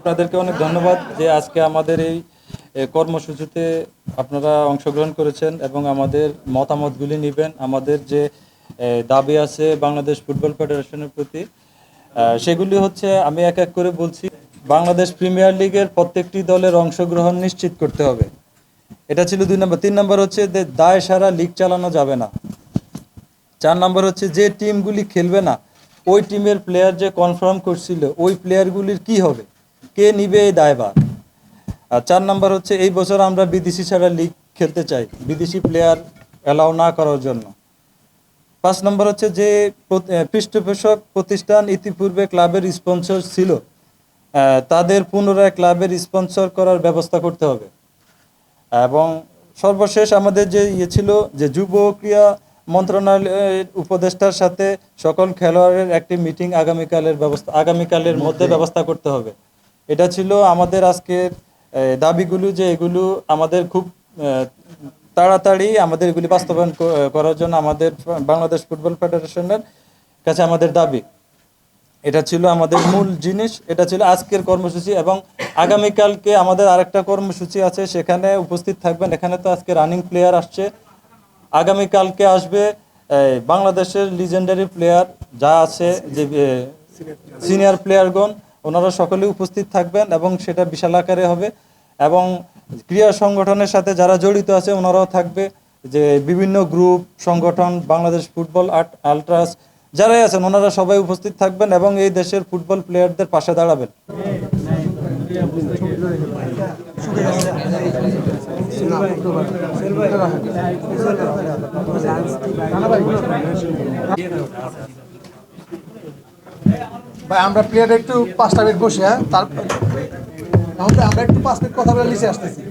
আপনাদেরকে অনেক ধন্যবাদ যে আজকে আমাদের এই কর্মসূচিতে আপনারা অংশগ্রহণ করেছেন এবং আমাদের মতামতগুলি নেবেন। আমাদের যে দাবি আছে বাংলাদেশ ফুটবল ফেডারেশনের প্রতি, সেগুলি হচ্ছে আমি এক এক করে বলছি। বাংলাদেশ প্রিমিয়ার লিগের প্রত্যেকটি দলের অংশগ্রহণ নিশ্চিত করতে হবে, এটা ছিল 2 নম্বর। 3 নম্বর হচ্ছে যে দায় সারা লিগ চালানো যাবে না। 4 নম্বর হচ্ছে যে টিমগুলি খেলবে না ওই টিমের প্লেয়ার যে কনফার্ম করছিল ওই প্লেয়ারগুলির কি হবে, কে নিবে এই দায়ভার। আর 4 নম্বর হচ্ছে এই বছর আমরা বিদেশি ছাড়া লিগ খেলতে চাই, বিদেশি প্লেয়ার অ্যালাউ না করার জন্য। 5 নম্বর হচ্ছে যে পৃষ্ঠপোষক প্রতিষ্ঠান ইতিপূর্বে ক্লাবের স্পন্সর ছিল, তাদের পুনরায় ক্লাবের স্পন্সর করার ব্যবস্থা করতে হবে। এবং সর্বশেষ আমাদের যে ছিল যে যুব ক্রীড়া মন্ত্রণালয়ের উপদেষ্টার সাথে সকল খেলোয়াড়ের একটি মিটিং আগামীকালের মধ্যে ব্যবস্থা করতে হবে। এটা ছিল আমাদের আজকের দাবিগুলো, যে এগুলো আমাদের খুব তাড়াতাড়ি আমাদের এগুলি বাস্তবায়ন করার জন্য আমাদের বাংলাদেশ ফুটবল ফেডারেশনের কাছে আমাদের দাবি। এটা ছিল আমাদের মূল জিনিস, এটা ছিল আজকের কর্মসূচি। এবং আগামীকালকে আমাদের আরেকটা কর্মসূচি আছে, সেখানে উপস্থিত থাকবেন। এখানে তো আজকে রানিং প্লেয়ার আসছে, আগামীকালকে আসবে বাংলাদেশের লিজেন্ডারি প্লেয়ার যা আছে, যে সিনিয়র প্লেয়ারগণ, ওনারা সকলেই উপস্থিত থাকবেন এবং সেটা বিশাল আকারে হবে। এবং ক্রীড়া সংগঠনের সাথে যারা জড়িত আছে ওনারাও থাকবে, যে বিভিন্ন গ্রুপ সংগঠন, বাংলাদেশ ফুটবল আল্ট্রাস যারাই আছেন ওনারা সবাই উপস্থিত থাকবেন এবং এই দেশের ফুটবল প্লেয়ারদের পাশে দাঁড়াবেন। ভাই আমরা প্লেয়ার একটু 5টা মিনিট বসে, তারপর আমরা একটু 5 মিনিট কথা বলে নিচে আসতেছি।